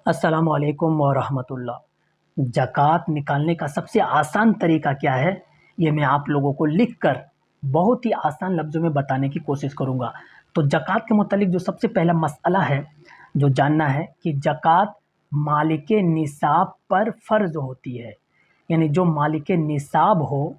अस्सलाम वालेकुम वरहमतुल्लाह। ज़कात निकालने का सबसे आसान तरीका क्या है, ये मैं आप लोगों को लिखकर बहुत ही आसान लफ्ज़ों में बताने की कोशिश करूँगा। तो ज़कात के मुतालिक जो सबसे पहला मसला है, जो जानना है कि ज़कात मालिके निसाब पर फ़र्ज़ होती है। यानी जो मालिके निसाब हो,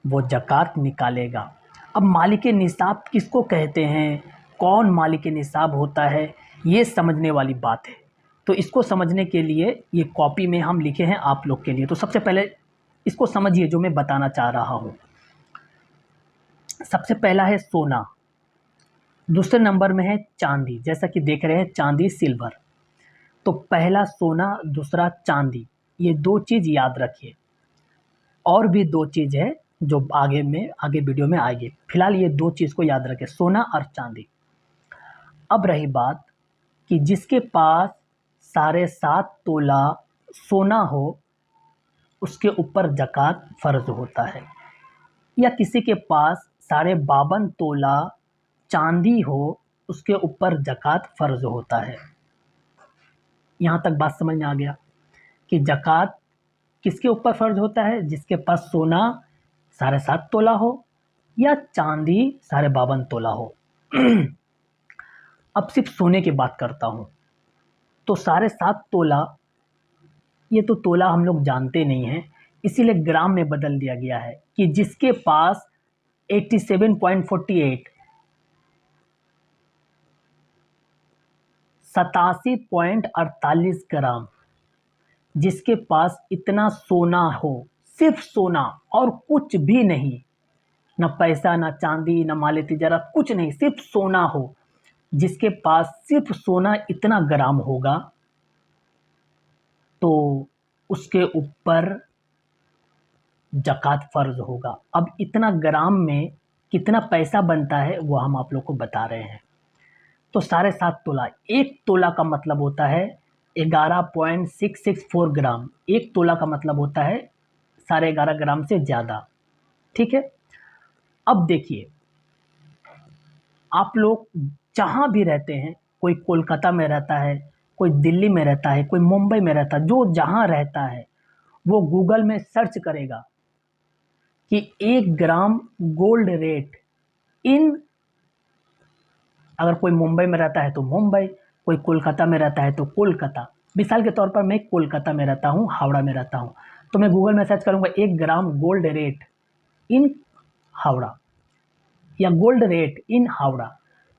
वो ज़कात निकालेगा। अब मालिके निसाब किसको कहते हैं, कौन मालिके निसाब होता है, ये समझने वाली बात है। तो इसको समझने के लिए ये कॉपी में हम लिखे हैं आप लोग के लिए। तो सबसे पहले इसको समझिए जो मैं बताना चाह रहा हूँ। सबसे पहला है सोना, दूसरे नंबर में है चांदी। जैसा कि देख रहे हैं चांदी सिल्वर। तो पहला सोना, दूसरा चांदी, ये दो चीज़ याद रखिए। और भी दो चीज़ है जो आगे वीडियो में आएगी। फिलहाल ये दो चीज़ को याद रखें, सोना और चांदी। अब रही बात कि जिसके पास 7.5 तोला सोना हो, उसके ऊपर ज़कात फ़र्ज़ होता है। या किसी के पास 52.5 तोला चांदी हो, उसके ऊपर ज़कात फ़र्ज़ होता है। यहाँ तक बात समझ में आ गया कि ज़कात किसके ऊपर फ़र्ज़ होता है? जिसके पास सोना 7.5 तोला हो या चांदी 52.5 तोला हो। अब सिर्फ सोने की बात करता हूँ। तो 7.5 तोला, ये तो तोला हम लोग जानते नहीं हैं, इसीलिए ग्राम में बदल दिया गया है कि जिसके पास 87.48 87.48 ग्राम, जिसके पास इतना सोना हो, सिर्फ सोना और कुछ भी नहीं, न पैसा, न चांदी, न माले तिजारत, कुछ नहीं, सिर्फ सोना हो, जिसके पास सिर्फ सोना इतना ग्राम होगा, तो उसके ऊपर ज़कात फ़र्ज़ होगा। अब इतना ग्राम में कितना पैसा बनता है वो हम आप लोग को बता रहे हैं। तो 7.5 तोला, एक तोला का मतलब होता है 11.664 ग्राम। एक तोला का मतलब होता है 11.5 ग्राम से ज़्यादा। ठीक है। अब देखिए, आप लोग जहाँ भी रहते हैं, कोई कोलकाता में रहता है, कोई दिल्ली में रहता है, कोई मुंबई में रहता है, जो जहाँ रहता है वो गूगल में सर्च करेगा कि 1 ग्राम गोल्ड रेट इन, अगर कोई मुंबई में रहता है तो मुंबई, कोई कोलकाता में रहता है तो कोलकाता। मिसाल के तौर पर मैं कोलकाता में रहता हूँ, हावड़ा में रहता हूँ, तो मैं गूगल में सर्च करूँगा 1 gram gold rate in Howrah या गोल्ड रेट इन हावड़ा,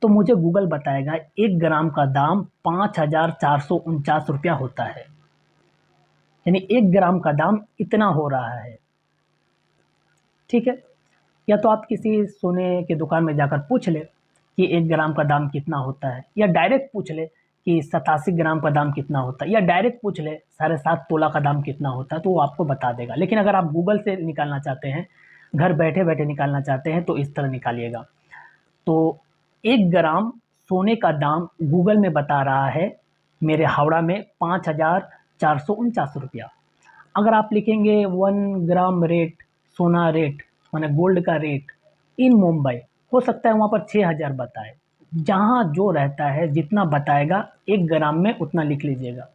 तो मुझे गूगल बताएगा 1 ग्राम का दाम 5,449 रुपया होता है। यानी 1 ग्राम का दाम इतना हो रहा है। ठीक है। या तो आप किसी सोने की दुकान में जाकर पूछ ले कि 1 ग्राम का दाम कितना होता है, या डायरेक्ट पूछ ले कि 87 ग्राम का दाम कितना होता है, या डायरेक्ट पूछ ले 7.5 तोला का दाम कितना होता है, तो वो आपको बता देगा। लेकिन अगर आप गूगल से निकालना चाहते हैं, घर बैठे बैठे निकालना चाहते हैं, तो इस तरह निकालिएगा। तो 1 ग्राम सोने का दाम गूगल में बता रहा है मेरे हावड़ा में 5,449 रुपया। अगर आप लिखेंगे 1 ग्राम रेट, सोना रेट माने गोल्ड का रेट इन मुंबई, हो सकता है वहाँ पर 6,000 बताए। जहाँ जो रहता है जितना बताएगा 1 ग्राम में उतना लिख लीजिएगा।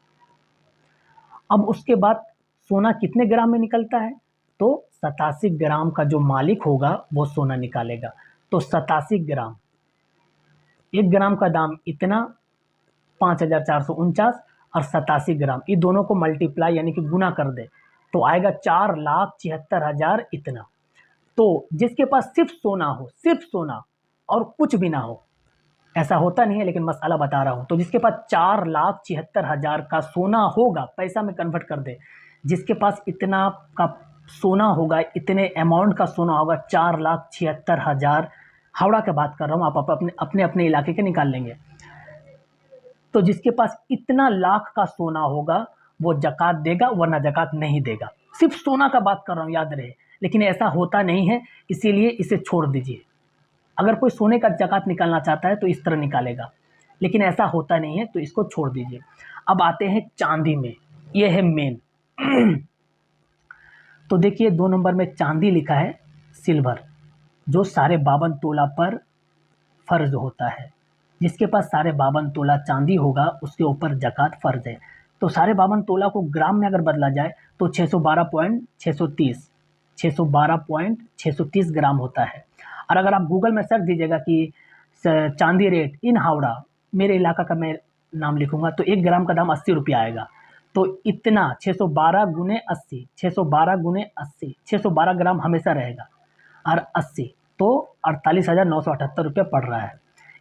अब उसके बाद सोना कितने ग्राम में निकलता है, तो 87 ग्राम का जो मालिक होगा वो सोना निकालेगा। तो 87 ग्राम, 1 ग्राम का दाम इतना 5,449, और 87 ग्राम, ये दोनों को मल्टीप्लाई यानी कि गुना कर दे तो आएगा 4,76,000 इतना। तो जिसके पास सिर्फ सोना हो, सिर्फ सोना और कुछ भी ना हो, ऐसा होता नहीं है लेकिन मसाला बता रहा हूँ, तो जिसके पास 4,76,000 का सोना होगा, पैसा में कन्वर्ट कर दे, जिसके पास इतना का सोना होगा, इतने अमाउंट का सोना होगा 4,76,000, हावड़ा की बात कर रहा हूँ, आप अपने अपने अपने इलाके के निकाल लेंगे। तो जिसके पास इतना लाख का सोना होगा वो ज़कात देगा, वरना ज़कात नहीं देगा। सिर्फ सोना का बात कर रहा हूँ, याद रहे। लेकिन ऐसा होता नहीं है, इसीलिए इसे छोड़ दीजिए। अगर कोई सोने का ज़कात निकालना चाहता है तो इस तरह निकालेगा, लेकिन ऐसा होता नहीं है, तो इसको छोड़ दीजिए। अब आते हैं चांदी में, ये है मेन। तो देखिए 2 नंबर में चांदी लिखा है सिल्वर, जो 52.5 तोला पर फ़र्ज होता है। जिसके पास 52.5 तोला चांदी होगा उसके ऊपर ज़कात फ़र्ज है। तो 52.5 को ग्राम में अगर बदला जाए तो 612.630 612.630 ग्राम होता है। और अगर आप गूगल में सर्च दीजिएगा कि चांदी रेट इन हावड़ा, मेरे इलाका का मैं नाम लिखूंगा, तो 1 ग्राम का दाम 80 रुपया आएगा। तो इतना 612 गुने 80, 612 गुने 80, 612 ग्राम हमेशा रहेगा और 80 तो 48,978 रुपये पड़ रहा है।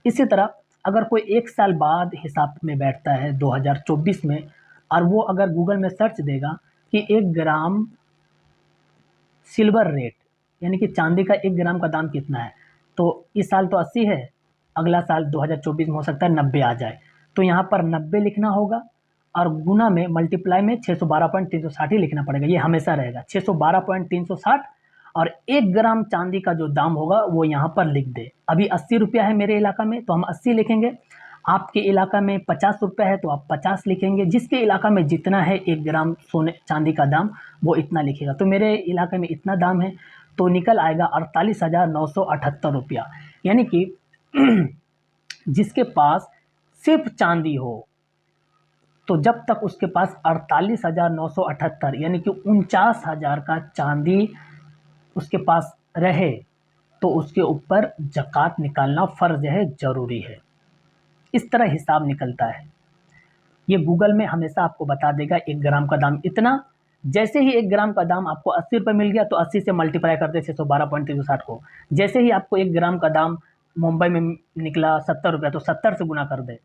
इसी तरह अगर कोई 1 साल बाद हिसाब में बैठता है 2024 में, और वो अगर गूगल में सर्च देगा कि 1 ग्राम सिल्वर रेट यानी कि चांदी का 1 ग्राम का दाम कितना है, तो इस साल तो 80 है, अगला साल 2024 में हो सकता है 90 आ जाए। तो यहाँ पर 90 लिखना होगा और गुना में मल्टीप्लाई में 612.360 ही लिखना पड़ेगा। ये हमेशा रहेगा 612.360, और 1 ग्राम चांदी का जो दाम होगा वो यहाँ पर लिख दे। अभी 80 रुपया है मेरे इलाका में तो हम 80 लिखेंगे, आपके इलाका में 50 रुपया है तो आप 50 लिखेंगे, जिसके इलाका में जितना है 1 ग्राम सोने चांदी का दाम वो इतना लिखेगा। तो मेरे इलाके में इतना दाम है तो निकल आएगा 48,978 रुपया। यानी कि जिसके पास सिर्फ चांदी हो, तो जब तक उसके पास 48,978 यानी कि 49,000 का चांदी उसके पास रहे तो उसके ऊपर ज़कात निकालना फ़र्ज है, ज़रूरी है। इस तरह हिसाब निकलता है। ये गूगल में हमेशा आपको बता देगा 1 ग्राम का दाम इतना। जैसे ही 1 ग्राम का दाम आपको 80 रुपये मिल गया तो 80 से मल्टीप्लाई कर दे 612.360 को। जैसे ही आपको 1 ग्राम का दाम मुंबई में निकला 70 रुपये तो 70 से गुना कर दे।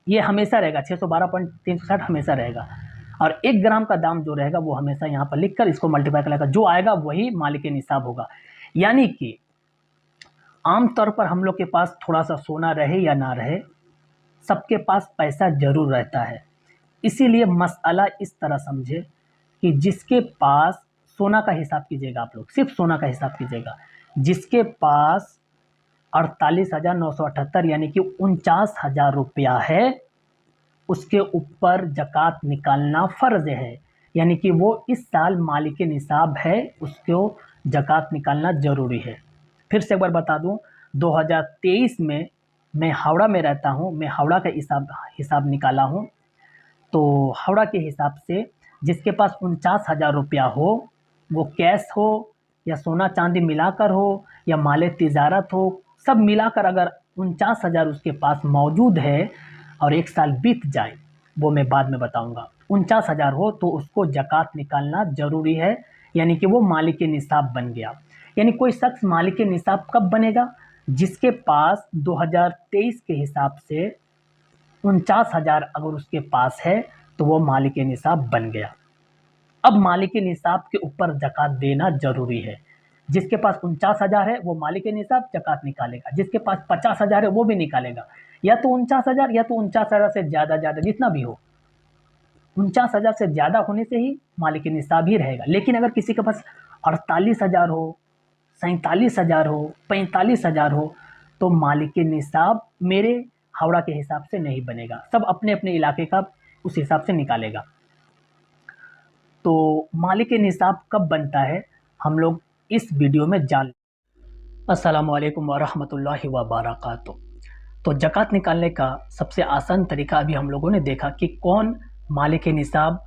ये हमेशा रहेगा, 612.360 हमेशा रहेगा। और 1 ग्राम का दाम जो रहेगा वो हमेशा यहाँ पर लिख कर इसको मल्टीप्लाई करेगा, जो आएगा वही मालिक निसाब होगा। यानी कि आमतौर पर हम लोग के पास थोड़ा सा सोना रहे या ना रहे, सबके पास पैसा जरूर रहता है। इसीलिए मसला इस तरह समझे कि जिसके पास सोना का हिसाब कीजिएगा, आप लोग सिर्फ सोना का हिसाब कीजिएगा, जिसके पास 48,978 यानी कि 49,000 रुपया है, उसके ऊपर ज़कात निकालना फ़र्ज है। यानी कि वो इस साल मालिक निसाब है, उसको ज़कात निकालना ज़रूरी है। फिर से एक बार बता दूं, 2023 में मैं हावड़ा में रहता हूं, मैं हावड़ा का हिसाब निकाला हूं। तो हावड़ा के हिसाब से जिसके पास 49,000 रुपया हो, वो कैश हो या सोना चांदी मिलाकर हो या माले तिजारत हो, सब मिलाकर अगर 49,000 उसके पास मौजूद है और 1 साल बीत जाए, वो मैं बाद में बताऊंगा, 49,000 हो तो उसको ज़कात निकालना ज़रूरी है। यानी कि वो मालिक निसाब बन गया। यानी कोई शख्स मालिक निसाब कब बनेगा? जिसके पास 2023 के हिसाब से 49,000 अगर उसके पास है तो वो मालिक निसाब बन गया। अब मालिक निसाब के ऊपर ज़कात देना ज़रूरी है। जिसके पास 49,000 है वो मालिक निसाब ज़कात निकालेगा, जिसके पास 50,000 है वो भी निकालेगा, या तो 49,000 या तो 49,000 से ज़्यादा जितना भी हो, 49,000 से ज़्यादा होने से ही मालिक निसाब ही रहेगा। लेकिन अगर किसी के पास 48,000 हो, 47,000 हो, 45,000 हो, तो मालिक निसाब मेरे हावड़ा के हिसाब से नहीं बनेगा। सब अपने अपने इलाके का उस हिसाब से निकालेगा। तो मालिक निसाब कब बनता है हम लोग इस वीडियो में जान। अस्सलामु अलैकुम वरहमतुल्लाहि वबरकातुहू। तो ज़कात निकालने का सबसे आसान तरीका अभी हम लोगों ने देखा कि कौन मालिक निसाब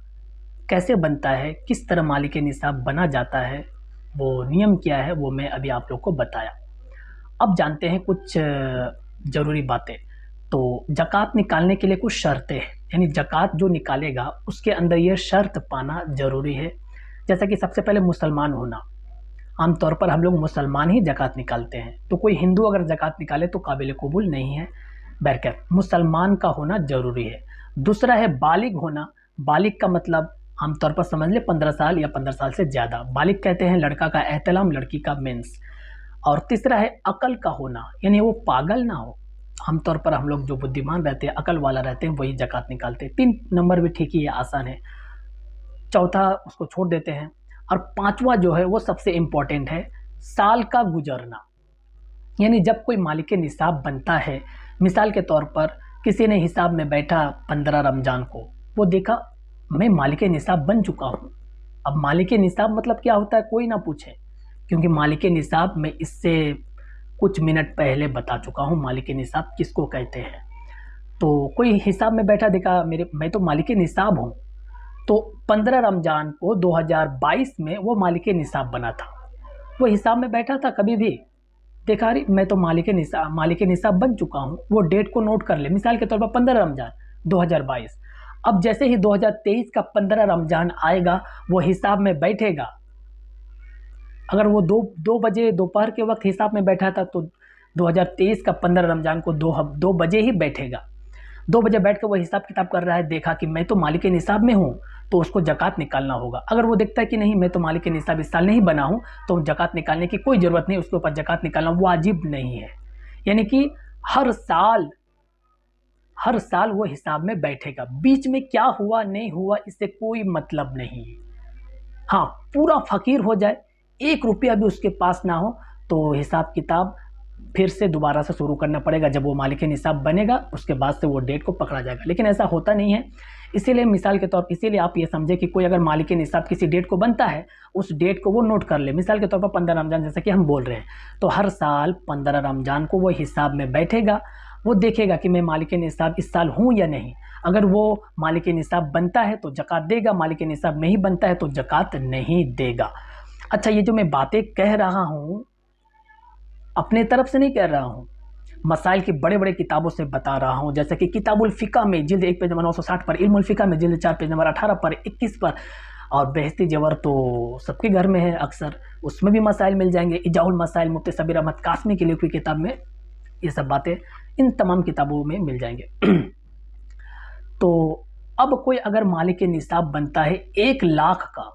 कैसे बनता है, किस तरह मालिक निसाब बना जाता है, वो नियम क्या है, वो मैं अभी आप लोग को बताया। अब जानते हैं कुछ ज़रूरी बातें। तो ज़कात निकालने के लिए कुछ शर्तें हैं, यानी ज़कात जो निकालेगा उसके अंदर ये शर्त पाना ज़रूरी है। जैसा कि सबसे पहले मुसलमान होना। आमतौर पर हम लोग मुसलमान ही ज़कात निकालते हैं, तो कोई हिंदू अगर ज़कात निकाले तो काबिल कबूल नहीं है। बहरकैफ मुसलमान का होना ज़रूरी है। दूसरा है बालिग होना। बालिग का मतलब आमतौर पर समझ ले 15 साल या 15 साल से ज़्यादा। बालिग कहते हैं लड़का का एहतलाम, लड़की का मेंस। और तीसरा है अकल का होना, यानी वो पागल ना हो। आमतौर पर हम लोग जो बुद्धिमान रहते हैं, अकल वाला रहते हैं, वही ज़कात निकालते हैं। 3 नंबर भी ठीक ही है, आसान है। चौथा उसको छोड़ देते हैं। और 5वां जो है वो सबसे इम्पोर्टेंट है, साल का गुजरना। यानी जब कोई मालिक निसाब बनता है, मिसाल के तौर पर किसी ने हिसाब में बैठा 15 रमज़ान को, वो देखा मैं मालिक निसाब बन चुका हूँ। अब मालिक निसाब मतलब क्या होता है कोई ना पूछे, क्योंकि मालिक निसाब मैं इससे कुछ मिनट पहले बता चुका हूँ मालिक निसाब किसको कहते हैं। तो कोई हिसाब में बैठा देखा मैं तो मालिक निसाब हूँ, तो 15 रमज़ान को 2022 में वो मालिक निसाब बना था। वो हिसाब में बैठा था, कभी भी देखा रही मैं तो मालिक निसाब बन चुका हूँ, वो डेट को नोट कर ले। मिसाल के तौर पर 15 रमज़ान 2022। अब जैसे ही 2023 का 15 रमज़ान आएगा वो हिसाब में बैठेगा। अगर वो दो बजे दोपहर के वक्त हिसाब में बैठा था तो 2023 का 15 रमज़ान को दो बजे ही बैठेगा। 2 बजे बैठ के वो हिसाब किताब कर रहा है, देखा कि मैं तो मालिक निसाब में हूँ, तो उसको ज़कात निकालना होगा। अगर वो देखता है कि नहीं मैं तो मालिक निसाब इस साल नहीं बना हूँ, तो ज़कात निकालने की कोई ज़रूरत नहीं, उसके ऊपर ज़कात निकालना वाजिब नहीं है। यानी कि हर साल वो हिसाब में बैठेगा। बीच में क्या हुआ नहीं हुआ इससे कोई मतलब नहीं है। हाँ, पूरा फ़कीर हो जाए, 1 रुपया भी उसके पास ना हो, तो हिसाब किताब फिर से दोबारा से शुरू करना पड़ेगा। जब वो मालिक निसाब बनेगा उसके बाद से वो डेट को पकड़ा जाएगा, लेकिन ऐसा होता नहीं है। इसीलिए मिसाल के तौर पर इसीलिए आप ये समझे कि कोई अगर मालिक निसाब किसी डेट को बनता है, उस डेट को वो नोट कर ले। मिसाल के तौर पर 15 रमज़ान जैसा कि हम बोल रहे हैं, तो हर साल 15 रमज़ान को वो हिसाब में बैठेगा। वो देखेगा कि मैं मालिक निसाब इस साल हूँ या नहीं। अगर वो मालिक निसाब बनता है तो ज़कात देगा, मालिक निसाब नहीं बनता है तो ज़कात नहीं देगा। अच्छा, ये जो मैं बातें कह रहा हूँ अपने तरफ से नहीं कह रहा हूँ, मसाइल की बड़े बड़े किताबों से बता रहा हूँ। जैसे कि किताबुल फ़िक़्ह में जिल्द 1 पेज नंबर 960 पर, इल्मुल फ़िक़्ह में जिल्द 4 पेज नंबर 18 पर, 21 पर, और बहस्ती ज़बर तो सबके घर में है अक्सर, उसमें भी मसाइल मिल जाएंगे। इजाउल मसाइल मुफ्ती सबीर अहमद कासमी की लिखी किताब में ये सब बातें इन तमाम किताबों में मिल जाएंगे। तो अब कोई अगर मालिक निसाब बनता है 1 लाख का,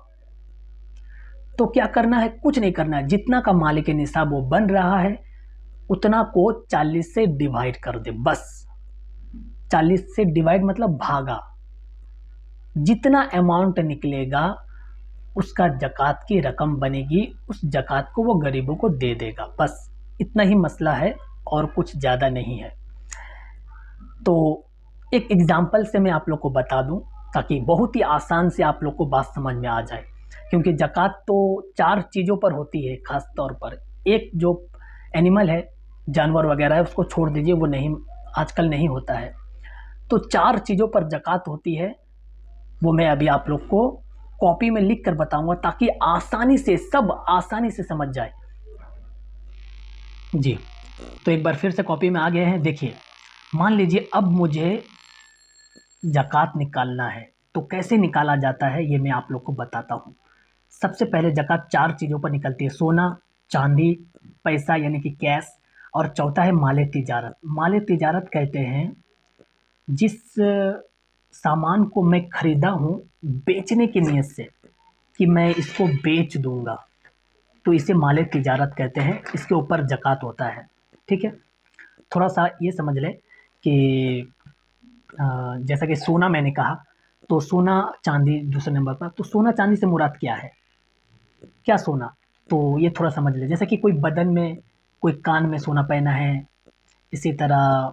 तो क्या करना है? कुछ नहीं करना है। जितना का मालिक निसाब वो बन रहा है उतना को 40 से डिवाइड कर दे, बस। 40 से डिवाइड मतलब भागा। जितना अमाउंट निकलेगा उसका ज़कात की रकम बनेगी, उस ज़कात को वो गरीबों को दे देगा, बस। इतना ही मसला है और कुछ ज़्यादा नहीं है। तो एक एग्जाम्पल से मैं आप लोग को बता दूं ताकि बहुत ही आसान से आप लोग को बात समझ में आ जाए। क्योंकि ज़कात तो 4 चीज़ों पर होती है ख़ास तौर पर। एक जो एनिमल है, जानवर वगैरह है, उसको छोड़ दीजिए, वो नहीं आजकल नहीं होता है। तो 4 चीज़ों पर ज़कात होती है, वो मैं अभी आप लोग को कॉपी में लिख कर बताऊंगा ताकि आसानी से सब आसानी से समझ जाए। जी, तो एक बार फिर से कॉपी में आ गए हैं। देखिए, मान लीजिए अब मुझे ज़कात निकालना है, तो कैसे निकाला जाता है ये मैं आप लोग को बताता हूँ। सबसे पहले ज़कात 4 चीज़ों पर निकलती है: सोना, चांदी, पैसा यानी कि कैश, और चौथा है माले तिजारत। माले तिजारत कहते हैं जिस सामान को मैं ख़रीदा हूँ बेचने की नीयत से कि मैं इसको बेच दूँगा, तो इसे माले तिजारत कहते हैं। इसके ऊपर ज़कात होता है, ठीक है। थोड़ा सा ये समझ लें कि जैसा कि सोना मैंने कहा, तो सोना चांदी दूसरे नंबर पर। तो सोना चांदी से मुराद क्या है, क्या सोना, तो ये थोड़ा समझ लें। जैसे कि कोई बदन में, कोई कान में सोना पहना है, इसी तरह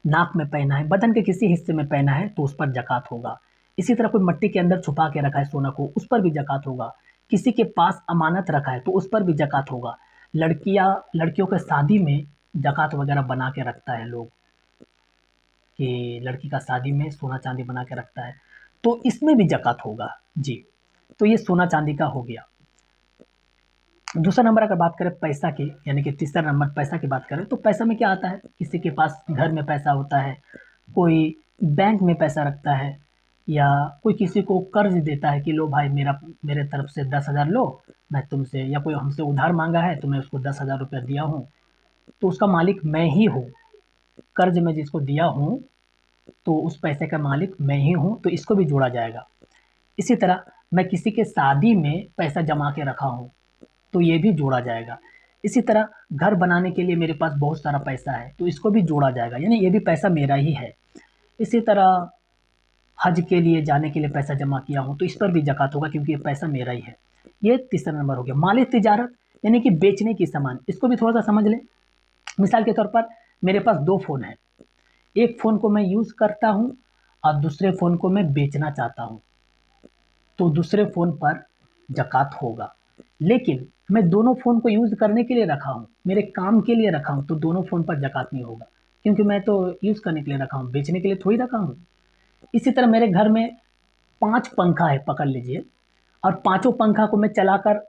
नाक में पहना है, बदन के किसी हिस्से में पहना है तो उस पर ज़कात होगा। इसी तरह कोई मिट्टी के अंदर छुपा के रखा है सोना को, उस पर भी ज़कात होगा। किसी के पास अमानत रखा है तो उस पर भी ज़कात होगा। लड़कियों के शादी में ज़कात वगैरह बना के रखता है लोग, कि लड़की का शादी में सोना चांदी बना के रखता है, तो इसमें भी ज़कात होगा। जी, तो ये सोना चांदी का हो गया। दूसरा नंबर अगर बात करें पैसा की, यानी कि तीसरा नंबर पैसा की बात करें, तो पैसा में क्या आता है? किसी के पास घर में पैसा होता है, कोई बैंक में पैसा रखता है, या कोई किसी को कर्ज देता है कि लो भाई मेरे तरफ से 10,000 लो, मैं तुमसे, या कोई हमसे उधार मांगा है तो मैं उसको 10,000 रुपया दिया हूँ, तो उसका मालिक मैं ही हूँ। कर्ज में जिसको दिया हूँ तो उस पैसे का मालिक मैं ही हूँ, तो इसको भी जोड़ा जाएगा। इसी तरह मैं किसी के शादी में पैसा जमा के रखा हूँ तो ये भी जोड़ा जाएगा। इसी तरह घर बनाने के लिए मेरे पास बहुत सारा पैसा है तो इसको भी जोड़ा जाएगा, यानी ये भी पैसा मेरा ही है। इसी तरह हज के लिए जाने के लिए पैसा जमा किया हूँ तो इस पर भी ज़कात होगा क्योंकि ये पैसा मेरा ही है। ये तीसरा नंबर हो गया। माली तिजारत यानी कि बेचने की सामान, इसको भी थोड़ा सा समझ लें। मिसाल के तौर पर मेरे पास 2 फ़ोन हैं, एक फ़ोन को मैं यूज़ करता हूँ और दूसरे फ़ोन को मैं बेचना चाहता हूँ, तो दूसरे फ़ोन पर ज़कात होगा। लेकिन मैं दोनों फ़ोन को यूज़ करने के लिए रखा हूँ, मेरे काम के लिए रखा हूँ, तो दोनों फ़ोन पर ज़कात नहीं होगा क्योंकि मैं तो यूज़ करने के लिए रखा हूँ, बेचने के लिए थोड़ी रखा हूँ। इसी तरह मेरे घर में 5 पंखा है पकड़ लीजिए, और पांचों पंखा को मैं चलाकर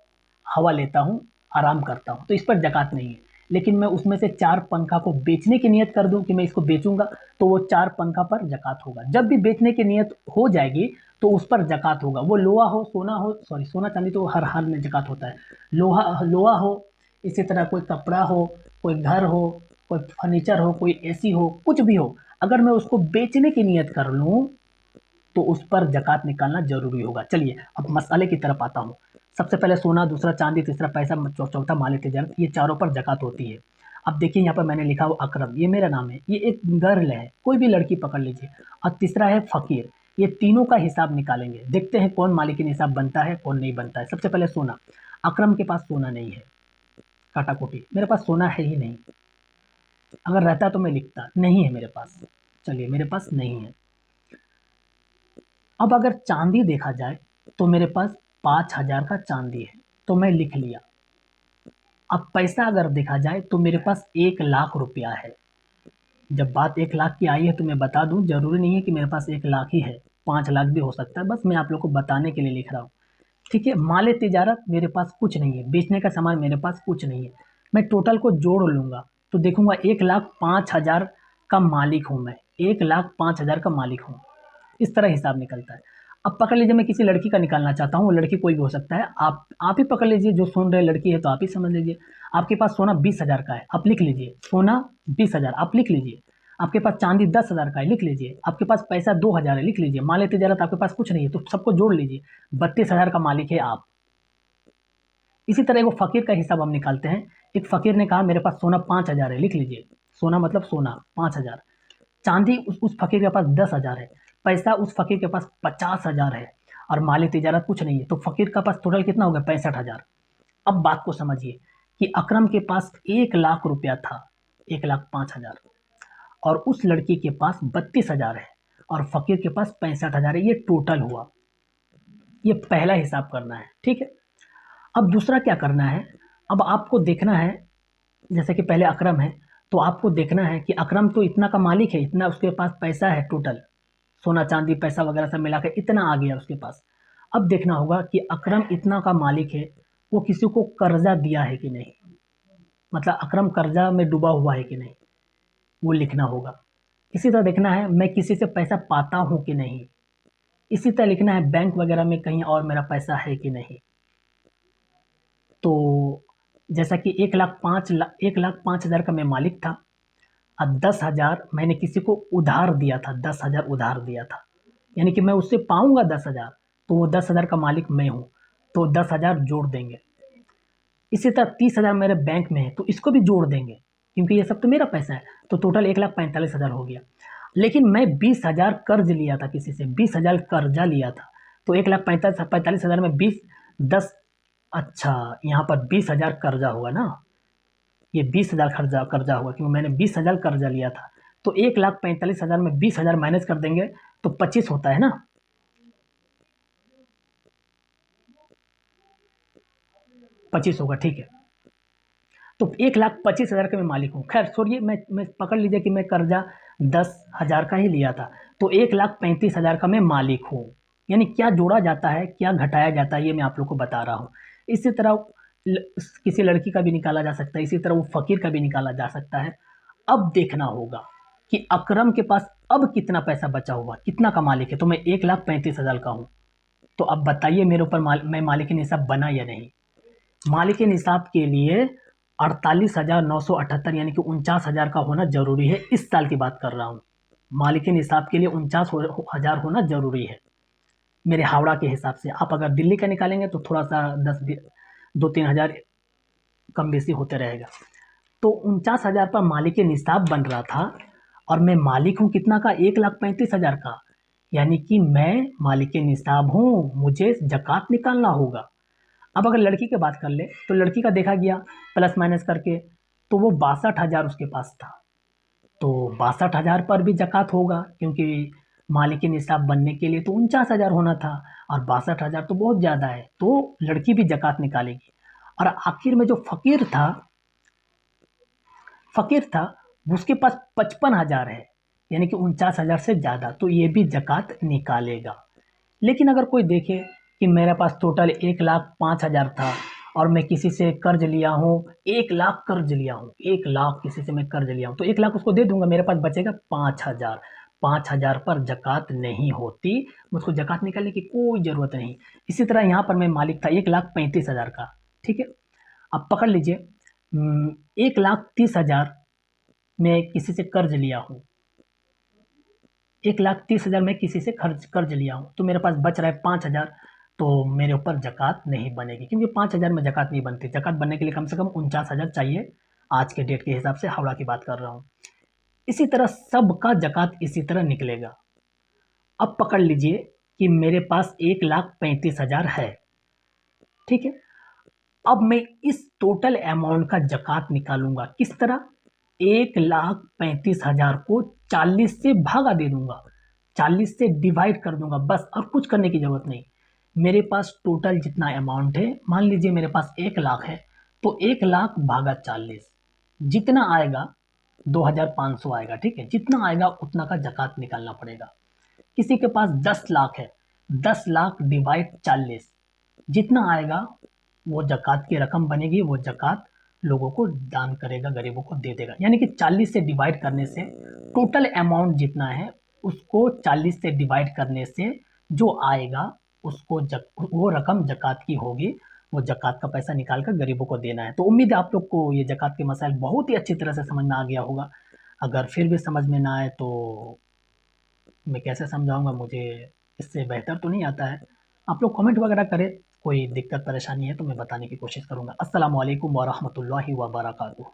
हवा लेता हूँ, आराम करता हूँ, तो इस पर ज़कात नहीं है। लेकिन मैं उसमें से 4 पंखा को बेचने की नियत कर दूं कि मैं इसको बेचूंगा, तो वो 4 पंखा पर ज़कात होगा। जब भी बेचने की नियत हो जाएगी तो उस पर ज़कात होगा। वो लोहा हो, सोना हो, सॉरी सोना चांदी तो हर हाल में ज़कात होता है। लोहा हो, इसी तरह कोई कपड़ा हो, कोई घर हो, कोई फर्नीचर हो, कोई एसी हो, कुछ भी हो, अगर मैं उसको बेचने की नियत कर लूँ तो उस पर ज़कात निकालना ज़रूरी होगा। चलिए अब मसाले की तरफ आता हूँ। सबसे पहले सोना, दूसरा चांदी, तीसरा पैसा, चौथा माल तिजारत, ये चारों पर ज़कात होती है। अब देखिए यहाँ पर मैंने लिखा हुआ अकरम, ये मेरा नाम है, ये एक गर्ल है, कोई भी लड़की पकड़ लीजिए। और तीसरा है फ़कीर। ये तीनों का हिसाब निकालेंगे, देखते हैं कौन मालिक निसाब बनता है, कौन नहीं बनता है। सबसे पहले सोना। अकरम के पास सोना नहीं है, काटाकुटी, मेरे पास सोना है ही नहीं। अगर रहता तो मैं लिखता, नहीं है मेरे पास। चलिए मेरे पास नहीं है। अब अगर चांदी देखा जाए तो मेरे पास 5,000 का चांदी है, तो मैं लिख लिया। अब पैसा अगर देखा जाए तो मेरे पास 1,00,000 रुपया है। जब बात 1,00,000 की आई है तो मैं बता दूं, जरूरी नहीं है कि मेरे पास 1,00,000 ही है, 5,00,000 भी हो सकता है, बस मैं आप लोग को बताने के लिए लिख रहा हूँ। ठीक है, माल तिजारत मेरे पास कुछ नहीं है, बेचने का सामान मेरे पास कुछ नहीं है। मैं टोटल को जोड़ लूंगा तो देखूंगा 1,05,000 का मालिक हूं मैं, 1,05,000 का मालिक हूं। इस तरह हिसाब निकलता है। अब पकड़ लीजिए मैं किसी लड़की का निकालना चाहता हूँ, वो लड़की कोई भी हो सकता है, आप ही पकड़ लीजिए, जो सुन रहे लड़की है तो आप ही समझ लीजिए। आपके पास सोना 20,000 का है, आप लिख लीजिए, सोना 20,000 आप लिख लीजिए। आपके पास चांदी 10,000 का है, लिख लीजिए। आपके पास पैसा 2,000 है, लिख लीजिए। माल तिजारत आपके पास कुछ नहीं है, तो सबको जोड़ लीजिए, 32,000 का मालिक है आप। इसी तरह वो फकीर का हिसाब हम निकालते हैं। एक फकीर ने कहा मेरे पास सोना 5,000 है, लिख लीजिए, सोना मतलब सोना 5,000। चांदी उस फकीर के पास 10,000 है, पैसा उस फकीर के पास 50,000 है, और माली तिजारत कुछ नहीं है, तो फकीर का पास टोटल कितना हो गया? 65,000। अब बात को समझिए कि अकरम के पास 1,00,000 रुपया था, 1,05,000, और उस लड़की के पास 32,000 है, और फकीर के पास 65,000 है। ये टोटल हुआ। ये पहला हिसाब करना है, ठीक है। अब दूसरा क्या करना है? अब आपको देखना है, जैसे कि पहले अकरम है, तो आपको देखना है कि अकरम तो इतना का मालिक है, इतना उसके पास पैसा है, टोटल सोना चांदी पैसा वगैरह सब मिलाकर इतना आ गया उसके पास। अब देखना होगा कि अकरम इतना का मालिक है, वो किसी को कर्जा दिया है कि नहीं, मतलब अकरम कर्जा में डूबा हुआ है कि नहीं, वो लिखना होगा। इसी तरह देखना है मैं किसी से पैसा पाता हूँ कि नहीं। इसी तरह लिखना है बैंक वगैरह में कहीं और मेरा पैसा है कि नहीं। तो जैसा कि 1,05,000 का मैं मालिक था, अब 10,000 मैंने किसी को उधार दिया था, 10,000 उधार दिया था, यानी कि मैं उससे पाऊंगा 10,000, तो वो 10,000 का मालिक मैं हूँ, तो 10,000 जोड़ देंगे। इसी तरह 30,000 मेरे बैंक में है, तो इसको भी जोड़ देंगे, क्योंकि ये सब तो मेरा पैसा है, तो टोटल 1,45,000 हो गया। लेकिन मैं 20,000 कर्ज लिया था किसी से, 20,000 कर्जा लिया था, तो 1,45,000 में 20, 10, अच्छा यहाँ पर 20,000 कर्जा हुआ ना, ये 20,000 कर्जा कर्जा हुआ, क्योंकि मैंने 20,000 कर्जा लिया था। तो 1,45,000 में 20,000 माइनस कर देंगे तो 25 होता है ना, 25 होगा, ठीक है। तो 1,25,000 का मैं मालिक हूँ। खैर छोड़िए, मैं पकड़ लीजिए कि मैं कर्जा 10,000 का ही लिया था, तो 1,35,000 का मैं मालिक हूँ। यानी क्या जोड़ा जाता है, क्या घटाया जाता है, ये मैं आप लोग को बता रहा हूँ। इसी तरह ल- किसी लड़की का भी निकाला जा सकता है, इसी तरह वो फकीर का भी निकाला जा सकता है। अब देखना होगा कि अकरम के पास अब कितना पैसा बचा हुआ, कितना का मालिक है, तो मैं 1,35,000 का हूँ। तो अब बताइए मेरे ऊपर मैं मालिक निसाब बना या नहीं। मालिक निसाब के लिए 48,978 यानी कि 49,000 का होना जरूरी है। इस साल की बात कर रहा हूँ, मालिक निसाब के लिए 49,000 होना जरूरी है मेरे हावड़ा के हिसाब से। आप अगर दिल्ली का निकालेंगे तो थोड़ा सा 2-3 हज़ार कम बेसी होते रहेगा। तो 49,000 पर मालिक निसाब बन रहा था, और मैं मालिक हूँ कितना का? 1,35,000 का, यानी कि मैं मालिक निसाब हूँ, मुझे जकात निकालना होगा। अब अगर लड़की की बात कर ले तो लड़की का देखा गया प्लस माइनस करके, तो वो 62,000 उसके पास था, तो 62,000 पर भी जकात होगा, क्योंकि मालिक निसाब बनने के लिए तो 49,000 होना था, और 62,000 तो बहुत ज़्यादा है, तो लड़की भी जकात निकालेगी। और आखिर में जो फकीर था उसके पास 55,000 है, यानी कि 49,000 से ज़्यादा, तो ये भी जकात निकालेगा। लेकिन अगर कोई देखे कि मेरे पास टोटल 1,05,000 था और मैं किसी से कर्ज लिया हूँ, 1,00,000 कर्ज लिया हूँ, 1,00,000 किसी से मैं कर्ज लिया हूँ, तो 1,00,000 उसको दे दूंगा, मेरे पास बचेगा 5,000। 5,000 पर जकात नहीं होती, मुझको जकात निकालने की कोई ज़रूरत नहीं। इसी तरह यहाँ पर मैं मालिक था 1,35,000 का, ठीक है। अब पकड़ लीजिए, 1,30,000 मैं किसी से कर्ज लिया हूँ, 1,30,000 मैं किसी से कर्ज लिया हूँ, तो मेरे पास बच रहा है 5,000। तो मेरे ऊपर जकात नहीं बनेगी, क्योंकि 5,000 में जकात नहीं बनती। जकात बनने के लिए कम से कम 49,000 चाहिए, आज के डेट के हिसाब से हावड़ा की बात कर रहा हूँ। इसी तरह सबका जकात इसी तरह निकलेगा। अब पकड़ लीजिए कि मेरे पास 1,35,000 है, ठीक है। अब मैं इस टोटल अमाउंट का जकात निकालूंगा किस तरह? 1,35,000 को 40 से भागा दे दूंगा, 40 से डिवाइड कर दूंगा बस, और कुछ करने की जरूरत नहीं। मेरे पास टोटल जितना अमाउंट है, मान लीजिए मेरे पास 1,00,000 है, तो 1,00,000 भागा 40, जितना आएगा 2,500 आएगा, ठीक है। जितना आएगा उतना का जकात निकालना पड़ेगा। किसी के पास 10,00,000 है, 10,00,000 डिवाइड 40, जितना आएगा वो जकात की रकम बनेगी, वो जकात लोगों को दान करेगा, गरीबों को दे देगा। यानी कि 40 से डिवाइड करने से टोटल अमाउंट जितना है उसको 40 से डिवाइड करने से जो आएगा उसको वो रकम जकात की होगी। वो जकात का पैसा निकाल कर गरीबों को देना है। तो उम्मीद है आप लोग को ये जकात के मसाइल बहुत ही अच्छी तरह से समझ में आ गया होगा। अगर फिर भी समझ में ना आए तो मैं कैसे समझाऊंगा, मुझे इससे बेहतर तो नहीं आता है। आप लोग कमेंट वगैरह करें, कोई दिक्कत परेशानी है तो मैं बताने की कोशिश करूंगा। अस्सलाम वालेकुम व रहमतुल्लाहि व बरकातुहू।